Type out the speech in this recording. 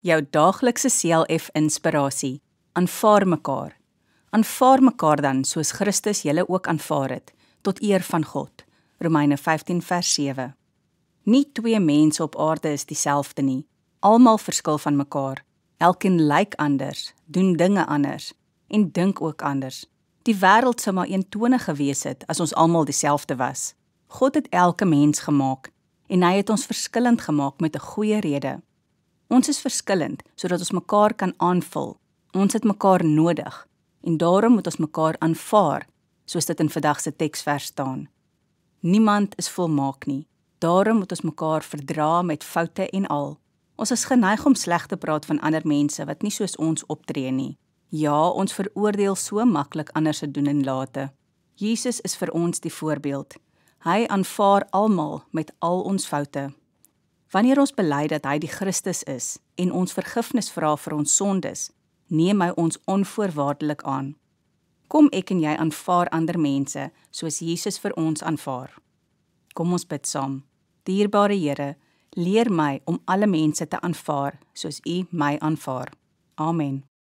Jou daaglikse CLF inspirasie. Aanvaar mekaar. Aanvaar mekaar dan soos Christus julle ook aanvaar het, tot eer van God. Romeine 15 vers 7. Nie twee mense op aarde is dieselfde nie. Almal verskil van mekaar. Elkeen lyk anders, doen dinge anders en dink ook anders. Die wêreld sou maar eentonig gewees het as ons almal dieselfde was. God het elke mens gemaak en hy het ons verskillend gemaak met 'n goeie rede. Ons is verskillend sodat ons mekaar kan aanvul. Ons het mekaar nodig en daarom moet ons mekaar aanvaar, soos dit in vandag se teksvers staan. Niemand is volmaak nie. Daarom moet ons mekaar verdra met foute en al. Ons is geneig om sleg te praat van ander mense wat nie soos ons optree nie. Ja, ons veroordeel so maklik ander se doen en late. Jesus is vir ons die voorbeeld. Hy aanvaar almal met al ons foute. Wanneer ons bely dat hy die Christus is en ons vergifnis vra vir ons sondes, neem hy ons onvoorwaardelik aan. Kom ek en jy aanvaar ander mense soos Jesus vir ons aanvaar. Kom ons bid saam. Dierbare Here, leer my om alle mense te aanvaar soos U my aanvaar. Amen.